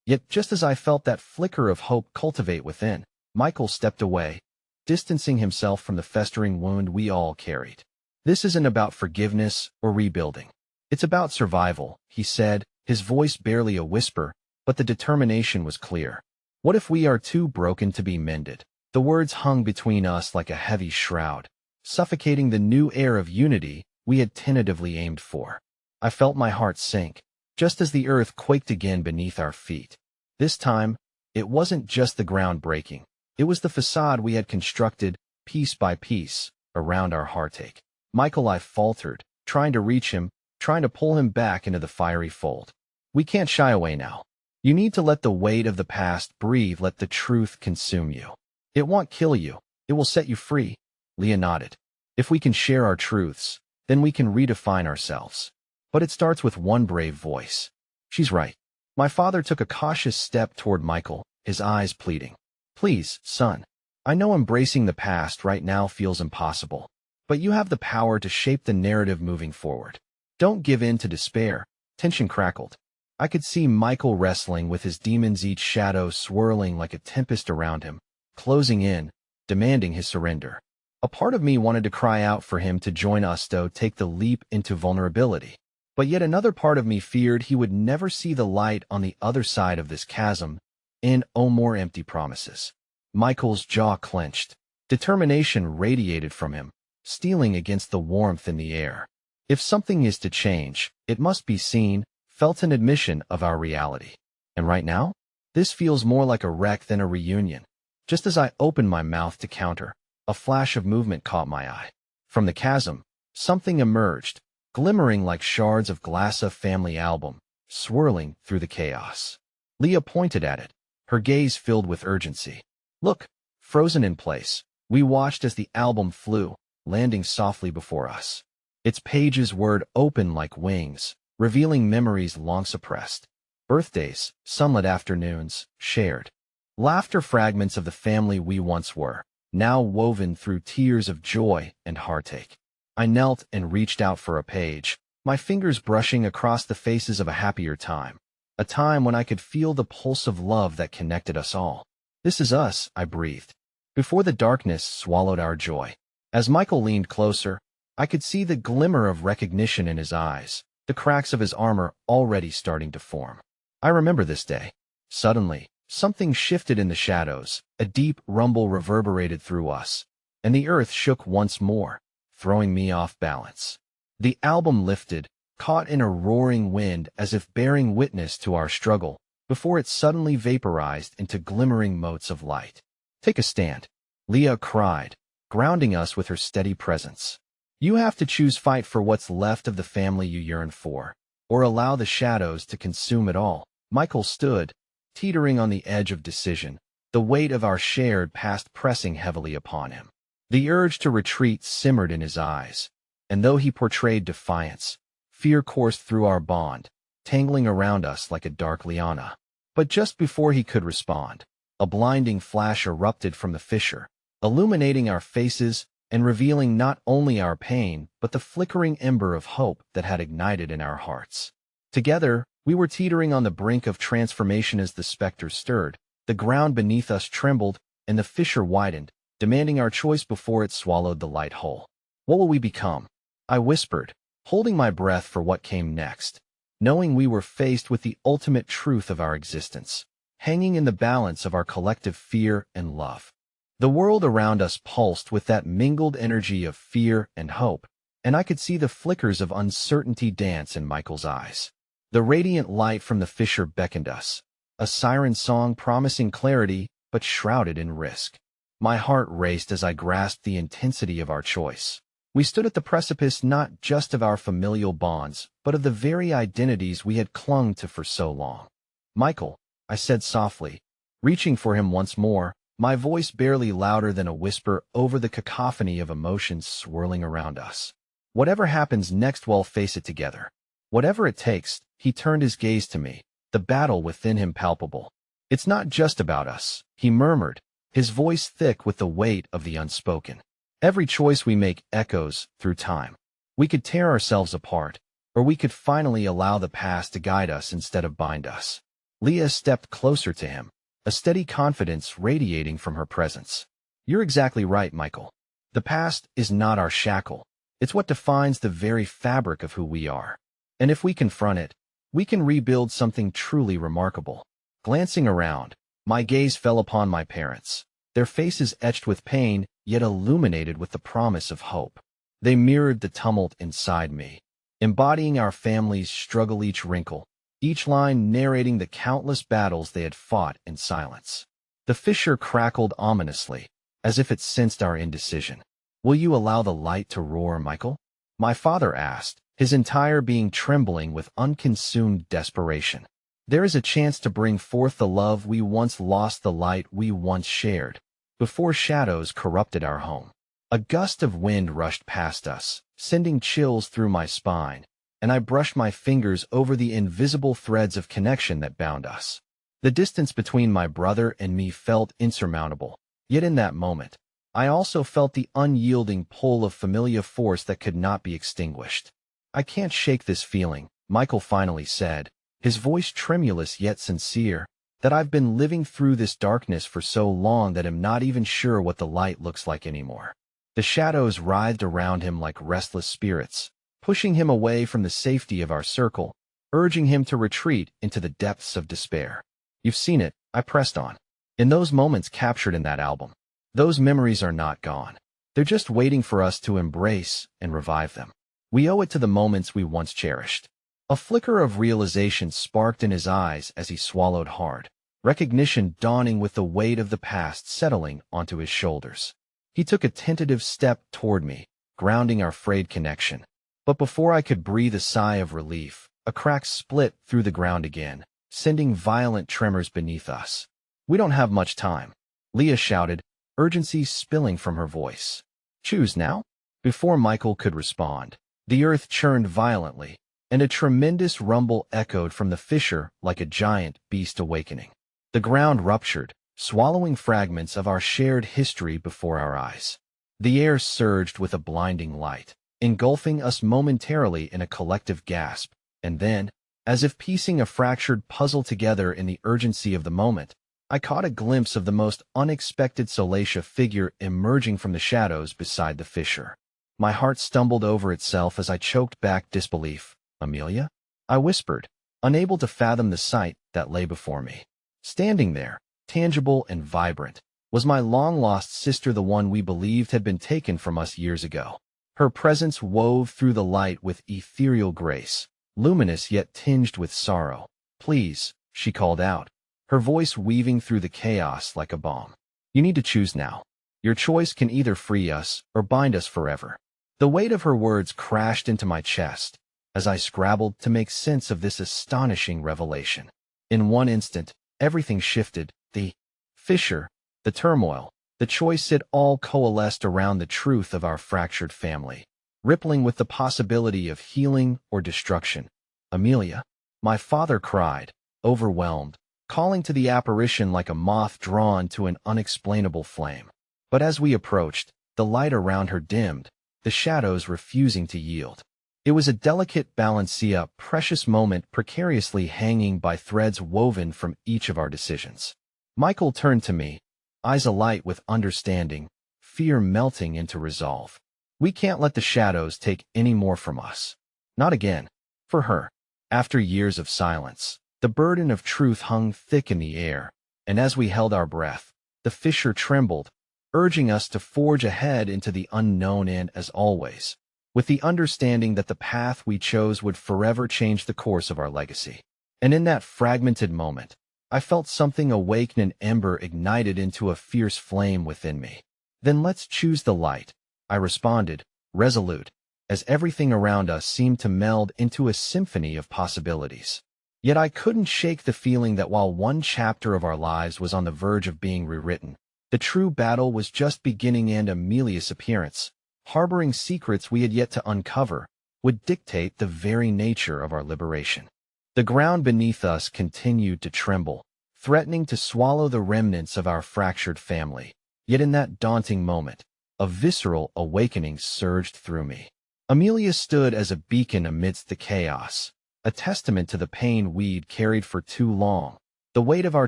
Yet just as I felt that flicker of hope cultivate within, Michael stepped away, distancing himself from the festering wound we all carried. This isn't about forgiveness or rebuilding. It's about survival, he said, his voice barely a whisper, but the determination was clear. What if we are too broken to be mended? The words hung between us like a heavy shroud, suffocating the new air of unity we had tentatively aimed for. I felt my heart sink, just as the earth quaked again beneath our feet. This time, it wasn't just the ground breaking. It was the facade we had constructed, piece by piece, around our heartache. Michael, I faltered, trying to reach him, trying to pull him back into the fiery fold. We can't shy away now. You need to let the weight of the past breathe, let the truth consume you. It won't kill you. It will set you free. Leah nodded. If we can share our truths, then we can redefine ourselves. But it starts with one brave voice. She's right. My father took a cautious step toward Michael, his eyes pleading. Please, son. I know embracing the past right now feels impossible, but you have the power to shape the narrative moving forward. Don't give in to despair. Tension crackled. I could see Michael wrestling with his demons, each shadow swirling like a tempest around him, closing in, demanding his surrender. A part of me wanted to cry out for him to join us, to take the leap into vulnerability. But yet another part of me feared he would never see the light on the other side of this chasm, and oh, more empty promises. Michael's jaw clenched. Determination radiated from him, stealing against the warmth in the air. If something is to change, it must be seen, felt, an admission of our reality. And right now, this feels more like a wreck than a reunion. Just as I opened my mouth to counter, a flash of movement caught my eye. From the chasm, something emerged, glimmering like shards of glass, a family album, swirling through the chaos. Leah pointed at it, her gaze filled with urgency. Look, frozen in place. We watched as the album flew, landing softly before us. Its pages whirred open like wings, revealing memories long suppressed. Birthdays, sunlit afternoons, shared. Laughter, fragments of the family we once were, now woven through tears of joy and heartache. I knelt and reached out for a page, my fingers brushing across the faces of a happier time. A time when I could feel the pulse of love that connected us all. This is us, I breathed, before the darkness swallowed our joy. As Michael leaned closer, I could see the glimmer of recognition in his eyes, the cracks of his armor already starting to form. I remember this day. Suddenly, something shifted in the shadows, a deep rumble reverberated through us, and the earth shook once more, throwing me off balance. The album lifted, caught in a roaring wind as if bearing witness to our struggle, before it suddenly vaporized into glimmering motes of light. Take a stand, Leah cried, grounding us with her steady presence. You have to choose: fight for what's left of the family you yearn for, or allow the shadows to consume it all. Michael stood, teetering on the edge of decision, the weight of our shared past pressing heavily upon him. The urge to retreat simmered in his eyes, and though he portrayed defiance, fear coursed through our bond, tangling around us like a dark liana. But just before he could respond, a blinding flash erupted from the fissure, illuminating our faces and revealing not only our pain but the flickering ember of hope that had ignited in our hearts. Together, we were teetering on the brink of transformation as the specter stirred, the ground beneath us trembled, and the fissure widened, demanding our choice before it swallowed the light whole. What will we become? I whispered, holding my breath for what came next, knowing we were faced with the ultimate truth of our existence, hanging in the balance of our collective fear and love. The world around us pulsed with that mingled energy of fear and hope, and I could see the flickers of uncertainty dance in Michael's eyes. The radiant light from the fissure beckoned us, a siren song promising clarity but shrouded in risk. My heart raced as I grasped the intensity of our choice. We stood at the precipice not just of our familial bonds, but of the very identities we had clung to for so long. Michael, I said softly, Reaching for him once more, my voice barely louder than a whisper over the cacophony of emotions swirling around us. Whatever happens next, we'll face it together. Whatever it takes. He turned his gaze to me, the battle within him palpable. It's not just about us, he murmured, his voice thick with the weight of the unspoken. Every choice we make echoes through time. We could tear ourselves apart, or we could finally allow the past to guide us instead of bind us. Leah stepped closer to him, a steady confidence radiating from her presence. You're exactly right, Michael. The past is not our shackle. It's what defines the very fabric of who we are. And if we confront it, we can rebuild something truly remarkable. Glancing around, my gaze fell upon my parents, their faces etched with pain, yet illuminated with the promise of hope. They mirrored the tumult inside me, embodying our family's struggle, each wrinkle, each line narrating the countless battles they had fought in silence. The fissure crackled ominously, as if it sensed our indecision. Will you allow the light to roar, Michael? My father asked, his entire being trembling with unconsumed desperation. There is a chance to bring forth the love we once lost, the light we once shared, before shadows corrupted our home. A gust of wind rushed past us, sending chills through my spine, and I brushed my fingers over the invisible threads of connection that bound us. The distance between my brother and me felt insurmountable, yet in that moment, I also felt the unyielding pull of familiar force that could not be extinguished. I can't shake this feeling, Michael finally said, his voice tremulous yet sincere, that I've been living through this darkness for so long that I'm not even sure what the light looks like anymore. The shadows writhed around him like restless spirits, pushing him away from the safety of our circle, urging him to retreat into the depths of despair. You've seen it, I pressed on. In those moments captured in that album, those memories are not gone. They're just waiting for us to embrace and revive them. We owe it to the moments we once cherished. A flicker of realization sparked in his eyes as he swallowed hard, recognition dawning with the weight of the past settling onto his shoulders. He took a tentative step toward me, grounding our frayed connection. But before I could breathe a sigh of relief, a crack split through the ground again, sending violent tremors beneath us. We don't have much time, Leah shouted, urgency spilling from her voice. Choose now? Before Michael could respond, the earth churned violently, and a tremendous rumble echoed from the fissure like a giant beast awakening. The ground ruptured, swallowing fragments of our shared history before our eyes. The air surged with a blinding light, engulfing us momentarily in a collective gasp, and then, as if piecing a fractured puzzle together in the urgency of the moment, I caught a glimpse of the most unexpected Solacia figure emerging from the shadows beside the fissure. My heart stumbled over itself as I choked back disbelief. Amelia? I whispered, unable to fathom the sight that lay before me. Standing there, tangible and vibrant, was my long-lost sister, the one we believed had been taken from us years ago. Her presence wove through the light with ethereal grace, luminous yet tinged with sorrow. Please, she called out, her voice weaving through the chaos like a balm. You need to choose now. Your choice can either free us or bind us forever. The weight of her words crashed into my chest as I scrabbled to make sense of this astonishing revelation. In one instant, everything shifted. The fissure, the turmoil, the choice, it all coalesced around the truth of our fractured family, rippling with the possibility of healing or destruction. Amelia, my father cried, overwhelmed, calling to the apparition like a moth drawn to an unexplainable flame. But as we approached, the light around her dimmed, the shadows refusing to yield. It was a delicate balancia, precious moment precariously hanging by threads woven from each of our decisions. Michael turned to me, eyes alight with understanding, fear melting into resolve. We can't let the shadows take any more from us. Not again. For her. After years of silence, the burden of truth hung thick in the air, and as we held our breath, the fissure trembled, urging us to forge ahead into the unknown and, as always, with the understanding that the path we chose would forever change the course of our legacy. And in that fragmented moment, I felt something awaken, an ember ignited into a fierce flame within me. Then let's choose the light, I responded, resolute, as everything around us seemed to meld into a symphony of possibilities. Yet I couldn't shake the feeling that while one chapter of our lives was on the verge of being rewritten, the true battle was just beginning, and Amelia's appearance, harboring secrets we had yet to uncover, would dictate the very nature of our liberation. The ground beneath us continued to tremble, threatening to swallow the remnants of our fractured family. Yet in that daunting moment, a visceral awakening surged through me. Amelia stood as a beacon amidst the chaos, a testament to the pain we'd carried for too long. The weight of our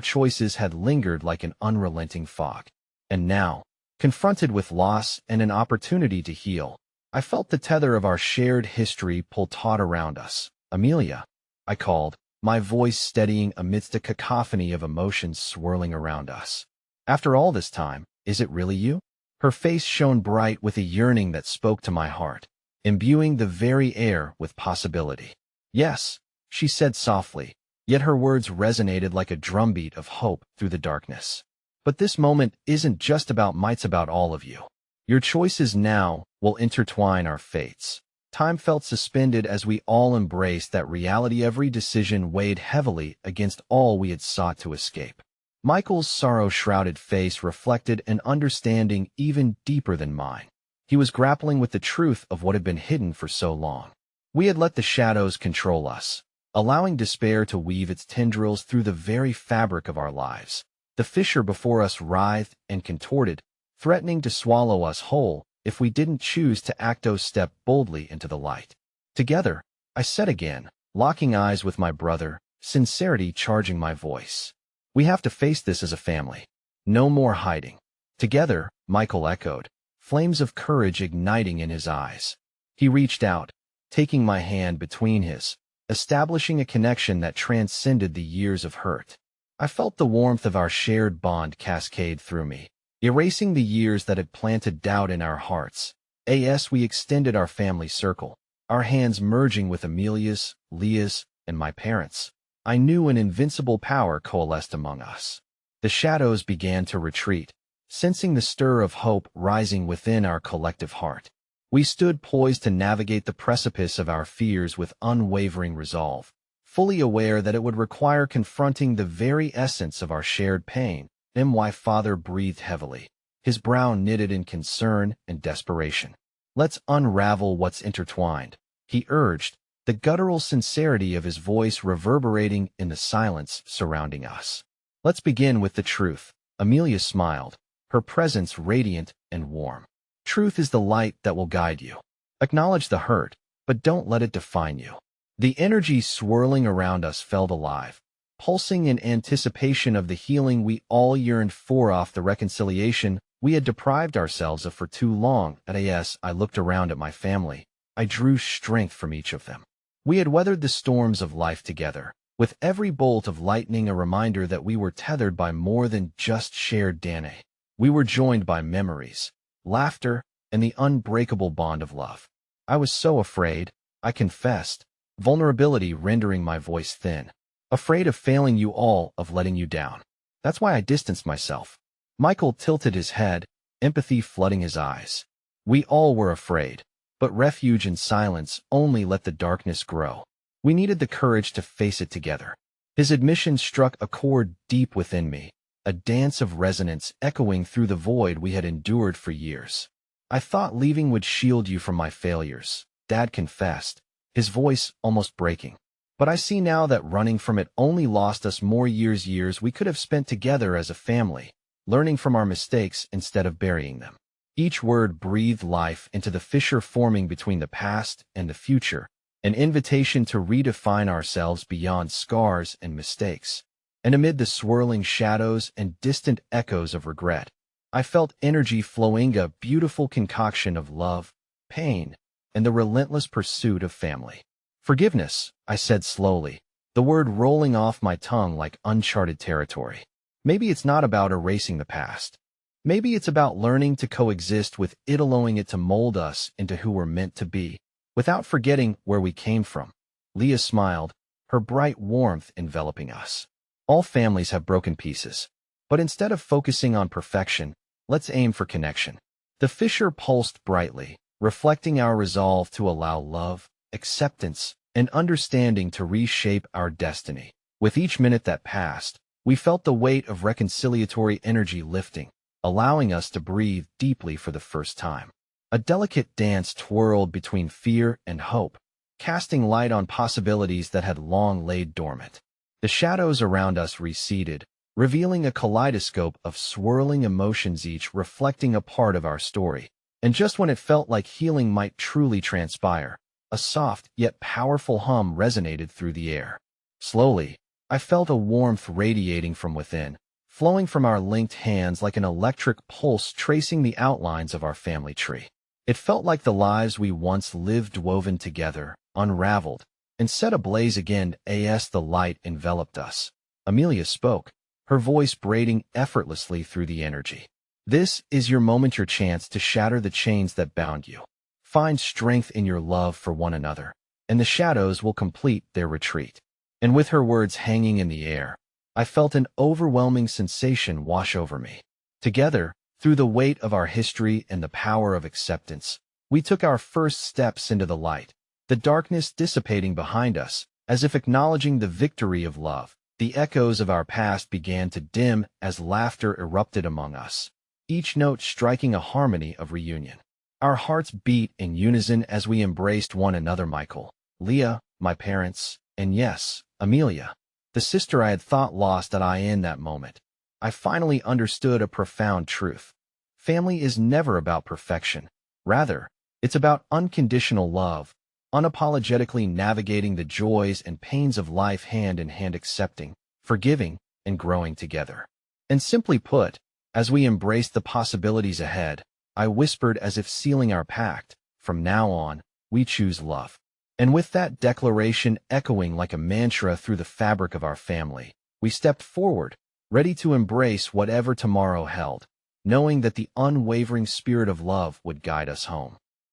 choices had lingered like an unrelenting fog. And now, confronted with loss and an opportunity to heal, I felt the tether of our shared history pull taut around us. "Amelia," I called, my voice steadying amidst a cacophony of emotions swirling around us. "After all this time, is it really you?" Her face shone bright with a yearning that spoke to my heart, imbuing the very air with possibility. "Yes," she said softly, yet her words resonated like a drumbeat of hope through the darkness. "But this moment isn't just about me, it's about all of you. Your choices now will intertwine our fates." Time felt suspended as we all embraced that reality. Every decision weighed heavily against all we had sought to escape. Michael's sorrow-shrouded face reflected an understanding even deeper than mine. He was grappling with the truth of what had been hidden for so long. We had let the shadows control us, allowing despair to weave its tendrils through the very fabric of our lives. The fissure before us writhed and contorted, threatening to swallow us whole if we didn't choose to step boldly into the light. "Together," I said again, locking eyes with my brother, sincerity charging my voice. "We have to face this as a family. No more hiding." "Together," Michael echoed, flames of courage igniting in his eyes. He reached out, taking my hand between his, establishing a connection that transcended the years of hurt. I felt the warmth of our shared bond cascade through me, erasing the years that had planted doubt in our hearts. As we extended our family circle, our hands merging with Amelia's, Leah's, and my parents', I knew an invincible power coalesced among us. The shadows began to retreat, sensing the stir of hope rising within our collective heart. We stood poised to navigate the precipice of our fears with unwavering resolve, fully aware that it would require confronting the very essence of our shared pain. My father breathed heavily, his brow knitted in concern and desperation. "Let's unravel what's intertwined," he urged, the guttural sincerity of his voice reverberating in the silence surrounding us. "Let's begin with the truth." Amelia smiled, her presence radiant and warm. "Truth is the light that will guide you. Acknowledge the hurt, but don't let it define you." The energy swirling around us felt alive, pulsing in anticipation of the healing we all yearned for, off the reconciliation we had deprived ourselves of for too long. As I looked around at my family, I drew strength from each of them. We had weathered the storms of life together, with every bolt of lightning a reminder that we were tethered by more than just shared DNA. We were joined by memories, laughter, and the unbreakable bond of love. "I was so afraid," I confessed, vulnerability rendering my voice thin. "Afraid of failing you all, of letting you down. That's why I distanced myself." Michael tilted his head, empathy flooding his eyes. "We all were afraid, but refuge and silence only let the darkness grow. We needed the courage to face it together." His admission struck a chord deep within me, a dance of resonance echoing through the void we had endured for years. "I thought leaving would shield you from my failures," Dad confessed, his voice almost breaking. "But I see now that running from it only lost us more years we could have spent together as a family, learning from our mistakes instead of burying them." Each word breathed life into the fissure forming between the past and the future, an invitation to redefine ourselves beyond scars and mistakes. And amid the swirling shadows and distant echoes of regret, I felt energy flowing, a beautiful concoction of love, pain, and the relentless pursuit of family. "Forgiveness," I said slowly, the word rolling off my tongue like uncharted territory. "Maybe it's not about erasing the past. Maybe it's about learning to coexist with it, allowing it to mold us into who we're meant to be, without forgetting where we came from." Leah smiled, her bright warmth enveloping us. "All families have broken pieces, but instead of focusing on perfection, let's aim for connection." The fissure pulsed brightly, reflecting our resolve to allow love, acceptance, and understanding to reshape our destiny. With each minute that passed, we felt the weight of reconciliatory energy lifting, allowing us to breathe deeply for the first time. A delicate dance twirled between fear and hope, casting light on possibilities that had long laid dormant. The shadows around us receded, revealing a kaleidoscope of swirling emotions, each reflecting a part of our story. And just when it felt like healing might truly transpire, a soft yet powerful hum resonated through the air. Slowly, I felt a warmth radiating from within, flowing from our linked hands like an electric pulse tracing the outlines of our family tree. It felt like the lives we once lived woven together, unraveled, and set ablaze again as the light enveloped us. Amelia spoke, her voice braiding effortlessly through the energy. This is your moment, your chance to shatter the chains that bound you. Find strength in your love for one another, and the shadows will complete their retreat. And with her words hanging in the air, I felt an overwhelming sensation wash over me. Together, through the weight of our history and the power of acceptance, we took our first steps into the light, the darkness dissipating behind us, as if acknowledging the victory of love. The echoes of our past began to dim as laughter erupted among us, each note striking a harmony of reunion. Our hearts beat in unison as we embraced one another, Michael, Leah, my parents, and yes, Amelia, the sister I had thought lost. In that moment, I finally understood a profound truth. Family is never about perfection. Rather, it's about unconditional love, unapologetically navigating the joys and pains of life hand in hand, accepting, forgiving, and growing together. And simply put, as we embraced the possibilities ahead, I whispered as if sealing our pact, from now on, we choose love. And with that declaration echoing like a mantra through the fabric of our family, we stepped forward, ready to embrace whatever tomorrow held, knowing that the unwavering spirit of love would guide us home.